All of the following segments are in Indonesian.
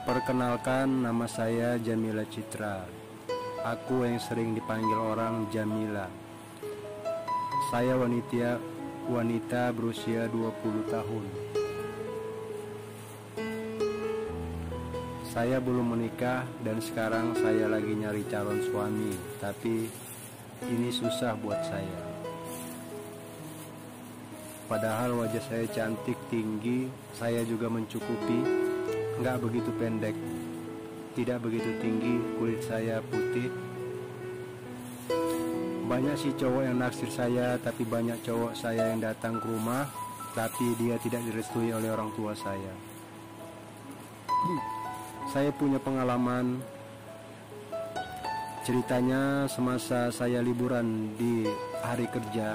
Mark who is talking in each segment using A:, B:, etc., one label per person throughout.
A: Perkenalkan, nama saya Jamila Citra. Aku yang sering dipanggil orang Jamila. Saya wanita berusia 20 tahun. Saya belum menikah dan sekarang saya lagi nyari calon suami, tapi ini susah buat saya. Padahal wajah saya cantik, tinggi, saya juga mencukupi. Nggak begitu pendek, tidak begitu tinggi, kulit saya putih. Banyak sih cowok yang naksir saya, tapi banyak cowok saya yang datang ke rumah, tapi dia tidak direstui oleh orang tua saya. Saya punya pengalaman. Ceritanya semasa saya liburan di hari kerja.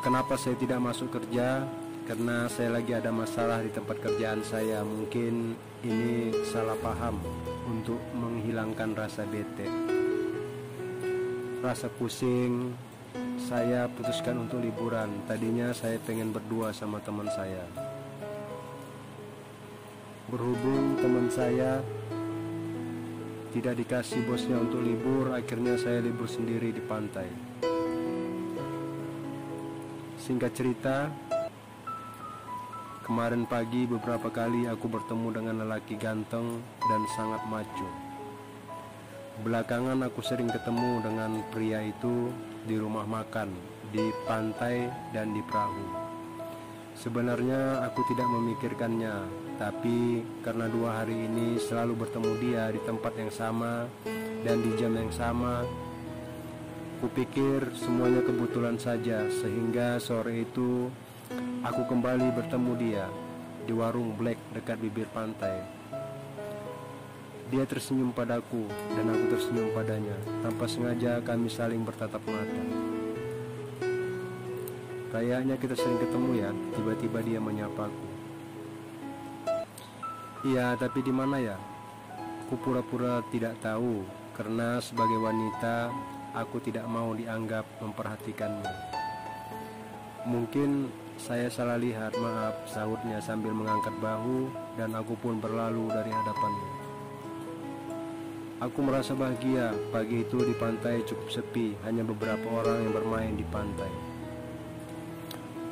A: Kenapa saya tidak masuk kerja? Karena saya lagi ada masalah di tempat kerjaan saya. Mungkin ini salah paham untuk menghilangkan rasa bete, rasa pusing. Saya putuskan untuk liburan. Tadinya saya pengen berdua sama teman saya. Berhubung teman saya tidak dikasih bosnya untuk libur, akhirnya saya libur sendiri di pantai. Singkat cerita, kemarin pagi beberapa kali aku bertemu dengan lelaki ganteng dan sangat maco. Belakangan aku sering ketemu dengan pria itu di rumah makan, di pantai dan di perahu. Sebenarnya aku tidak memikirkannya, tapi karena 2 hari ini selalu bertemu dia di tempat yang sama dan di jam yang sama, kupikir semuanya kebetulan saja, sehingga sore itu aku kembali bertemu dia di warung Black dekat bibir pantai. Dia tersenyum padaku dan aku tersenyum padanya. Tanpa sengaja kami saling bertatap mata. Kayaknya kita sering ketemu ya. Tiba-tiba dia menyapaku. Iya, tapi di mana ya? Aku pura-pura tidak tahu karena sebagai wanita aku tidak mau dianggap memperhatikannya. Mungkin saya salah lihat, maaf, sahutnya sambil mengangkat bahu dan aku pun berlalu dari hadapannya. Aku merasa bahagia. Pagi itu di pantai cukup sepi, hanya beberapa orang yang bermain di pantai.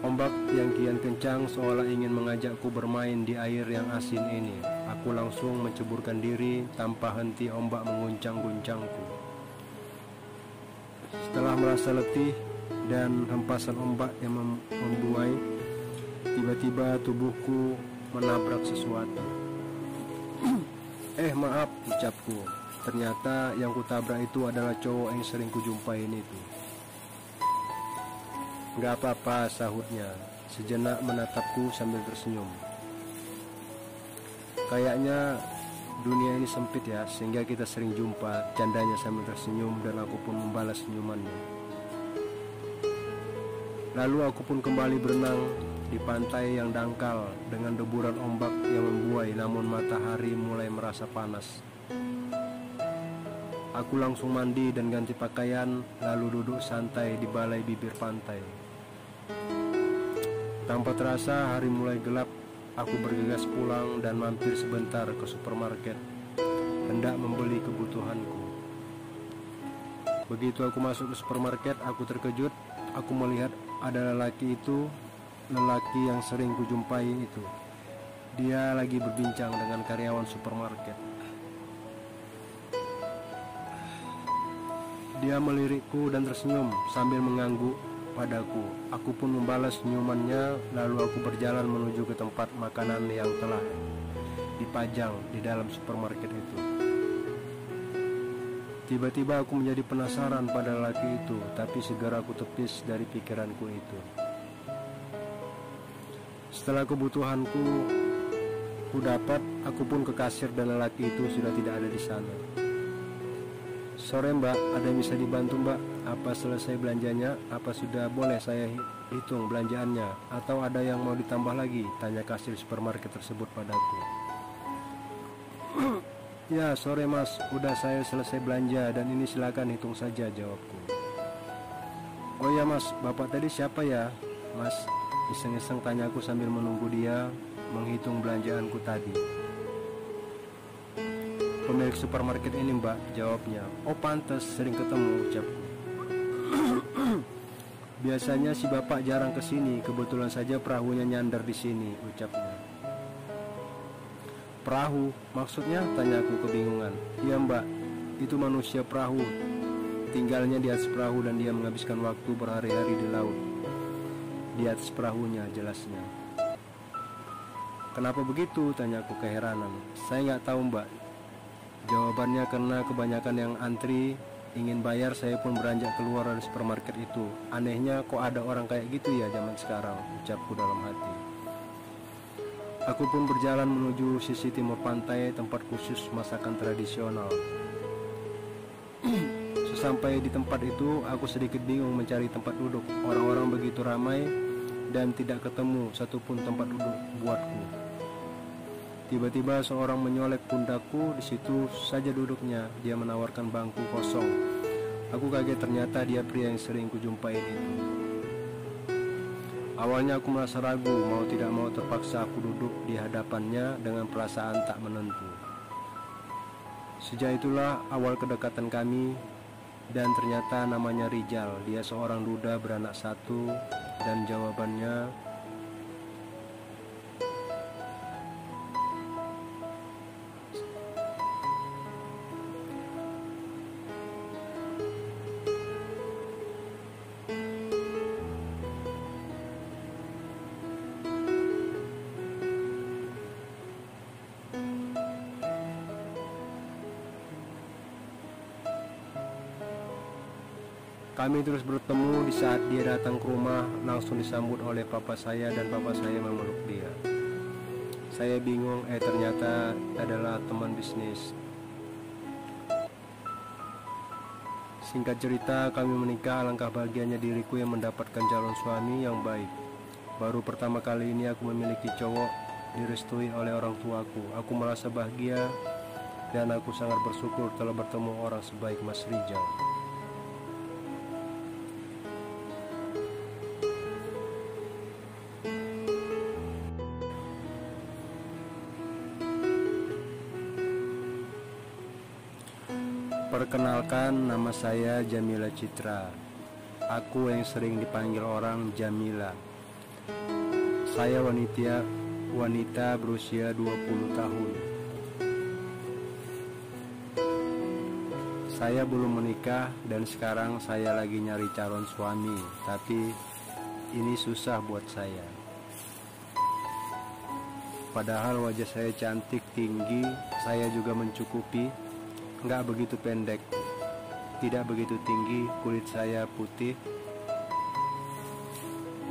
A: Ombak yang kian kencang seolah ingin mengajakku bermain di air yang asin ini. Aku langsung menceburkan diri tanpa henti ombak mengguncang-guncangku. Setelah merasa letih dan hempasan ombak yang membuai, tiba-tiba tubuhku menabrak sesuatu. Maaf, ucapku. Ternyata yang kutabrak itu adalah cowok yang sering kujumpain itu. Gak apa-apa, sahutnya. Sejenak menatapku sambil tersenyum. Kayaknya dunia ini sempit ya, sehingga kita sering jumpa, candanya sambil tersenyum dan aku pun membalas senyumannya. Lalu aku pun kembali berenang di pantai yang dangkal dengan deburan ombak yang membuai, namun matahari mulai merasa panas. Aku langsung mandi dan ganti pakaian, lalu duduk santai di balai bibir pantai. Tanpa terasa hari mulai gelap. Aku bergegas pulang dan mampir sebentar ke supermarket, hendak membeli kebutuhanku. Begitu aku masuk ke supermarket, aku terkejut. Aku melihat ada lelaki yang sering kujumpai itu. Dia lagi berbincang dengan karyawan supermarket. Dia melirikku dan tersenyum sambil mengangguk padaku. Aku pun membalas senyumannya, lalu aku berjalan menuju ke tempat makanan yang telah dipajang di dalam supermarket itu. Tiba-tiba aku menjadi penasaran pada lelaki itu, tapi segera aku tepis dari pikiranku itu. Setelah kebutuhanku ku dapat, aku pun ke kasir dan lelaki itu sudah tidak ada di sana. Sore mbak, ada yang bisa dibantu mbak? Apa selesai belanjanya? Apa sudah boleh saya hitung belanjaannya? Atau ada yang mau ditambah lagi? Tanya kasir supermarket tersebut padaku. Ya sore mas, udah saya selesai belanja dan ini silakan hitung saja, jawabku. Oh ya mas, bapak tadi siapa ya? Mas, iseng-iseng tanyaku sambil menunggu dia menghitung belanjaanku tadi. Pemilik supermarket ini, Mbak, jawabnya. Oh pantas, sering ketemu, ucapku. Biasanya si bapak jarang kesini, kebetulan saja perahunya nyandar di sini, ucapnya. Perahu? Maksudnya? Tanyaku kebingungan. Iya, Mbak, itu manusia perahu. Tinggalnya di atas perahu dan dia menghabiskan waktu berhari-hari di laut. Di atas perahunya, jelasnya. Kenapa begitu? Tanyaku keheranan. Saya nggak tahu, Mbak. Jawabannya karena kebanyakan yang antri ingin bayar, saya pun beranjak keluar dari supermarket itu. Anehnya kok ada orang kayak gitu ya zaman sekarang, ucapku dalam hati. Aku pun berjalan menuju sisi timur pantai, tempat khusus masakan tradisional. Sesampai di tempat itu, aku sedikit bingung mencari tempat duduk. Orang-orang begitu ramai dan tidak ketemu satupun tempat duduk buatku. Tiba-tiba seorang menyolek pundakku, di situ saja duduknya. Dia menawarkan bangku kosong. Aku kaget, ternyata dia pria yang sering kujumpai itu. Awalnya aku merasa ragu, mau tidak mau terpaksa aku duduk di hadapannya dengan perasaan tak menentu. Sejak itulah awal kedekatan kami, dan ternyata namanya Rijal. Dia seorang duda beranak satu, dan jawabannya kami terus bertemu. Di saat dia datang ke rumah, langsung disambut oleh papa saya dan papa saya memeluk dia. Saya bingung, ternyata adalah teman bisnis. Singkat cerita, kami menikah. Alangkah bahagianya diriku yang mendapatkan calon suami yang baik. Baru pertama kali ini aku memiliki cowok, direstui oleh orang tuaku. Aku merasa bahagia dan aku sangat bersyukur telah bertemu orang sebaik Mas Rijal. Perkenalkan, nama saya Jamila Citra. Aku yang sering dipanggil orang Jamila. Saya wanita berusia 20 tahun. Saya belum menikah dan sekarang saya lagi nyari calon suami, tapi ini susah buat saya. Padahal wajah saya cantik, tinggi, saya juga mencukupi. Nggak begitu pendek, tidak begitu tinggi, kulit saya putih.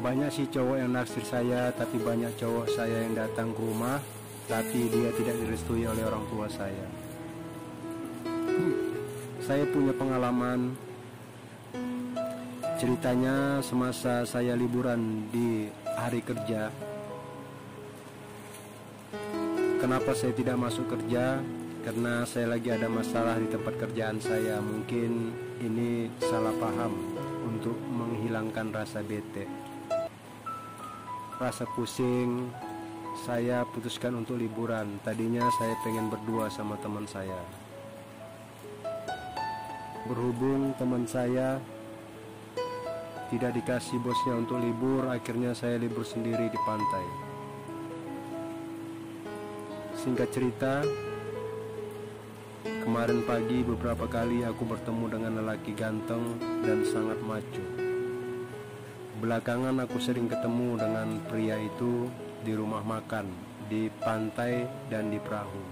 A: Banyak sih cowok yang naksir saya, tapi banyak cowok saya yang datang ke rumah, tapi dia tidak direstui oleh orang tua saya. Saya punya pengalaman. Ceritanya semasa saya liburan di hari kerja. Kenapa saya tidak masuk kerja? Karena saya lagi ada masalah di tempat kerjaan saya. Mungkin ini salah paham. Untuk menghilangkan rasa bete, rasa pusing, saya putuskan untuk liburan. Tadinya saya pengen berdua sama teman saya. Berhubung teman saya tidak dikasih bosnya untuk libur, akhirnya saya libur sendiri di pantai. Singkat cerita, kemarin pagi beberapa kali aku bertemu dengan lelaki ganteng dan sangat maco. Belakangan aku sering ketemu dengan pria itu di rumah makan, di pantai dan di perahu.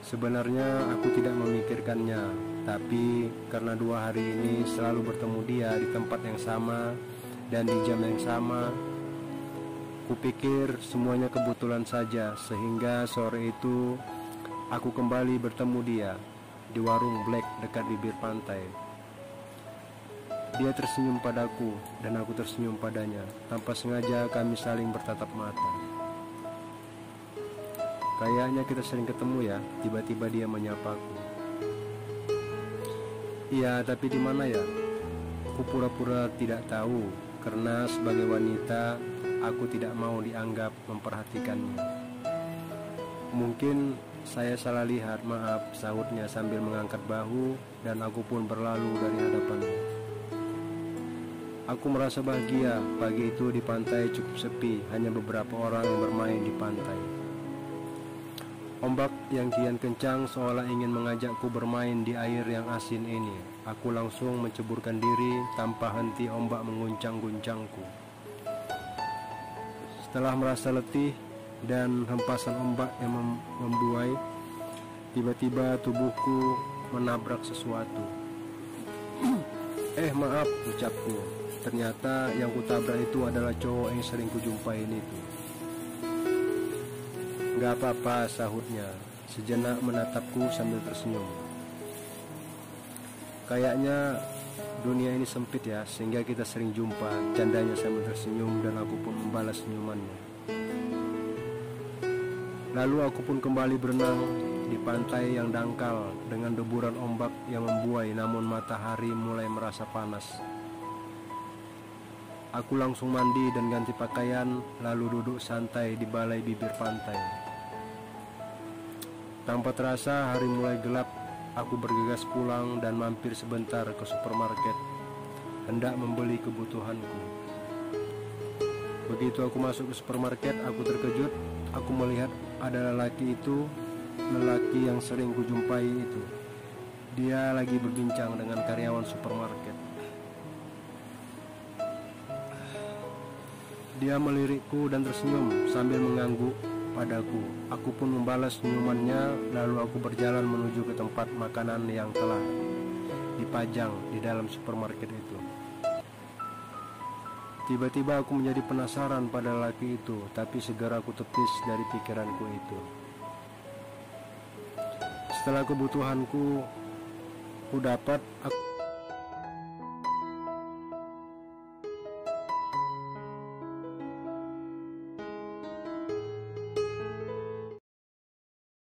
A: Sebenarnya aku tidak memikirkannya, tapi karena 2 hari ini selalu bertemu dia di tempat yang sama dan di jam yang sama, kupikir semuanya kebetulan saja, sehingga sore itu aku kembali bertemu dia di warung Black dekat bibir pantai. Dia tersenyum padaku dan aku tersenyum padanya. Tanpa sengaja kami saling bertatap mata. Kayaknya kita sering ketemu ya. Tiba-tiba dia menyapaku. Iya, tapi di mana ya? Aku pura-pura tidak tahu, karena sebagai wanita aku tidak mau dianggap memperhatikannya. Mungkin saya salah lihat, maaf, sahutnya sambil mengangkat bahu, dan aku pun berlalu dari hadapannya. Aku merasa bahagia. Pagi itu di pantai cukup sepi, hanya beberapa orang yang bermain di pantai. Ombak yang kian kencang seolah ingin mengajakku bermain di air yang asin ini. Aku langsung menceburkan diri tanpa henti ombak mengguncang-guncangku. Setelah merasa letih dan hempasan ombak yang membuai, tiba-tiba tubuhku menabrak sesuatu. Maaf, ucapku. Ternyata yang kutabrak itu adalah cowok yang sering kujumpain itu. Gak apa-apa, sahutnya. Sejenak menatapku sambil tersenyum. Kayaknya dunia ini sempit ya, sehingga kita sering jumpa, candanya sambil tersenyum, dan aku pun membalas senyumannya. Lalu aku pun kembali berenang di pantai yang dangkal dengan deburan ombak yang membuai, namun matahari mulai merasa panas. Aku langsung mandi dan ganti pakaian, lalu duduk santai di balai bibir pantai. Tanpa terasa hari mulai gelap. Aku bergegas pulang dan mampir sebentar ke supermarket, hendak membeli kebutuhanku. Begitu aku masuk ke supermarket, aku terkejut. Aku melihat ada lelaki yang sering kujumpai itu. Dia lagi berbincang dengan karyawan supermarket. Dia melirikku dan tersenyum sambil mengangguk padaku. Aku pun membalas senyumannya, lalu aku berjalan menuju ke tempat makanan yang telah dipajang di dalam supermarket itu. Tiba-tiba aku menjadi penasaran pada lelaki itu, tapi segera aku tepis dari pikiranku itu. Setelah kebutuhanku ku dapat, aku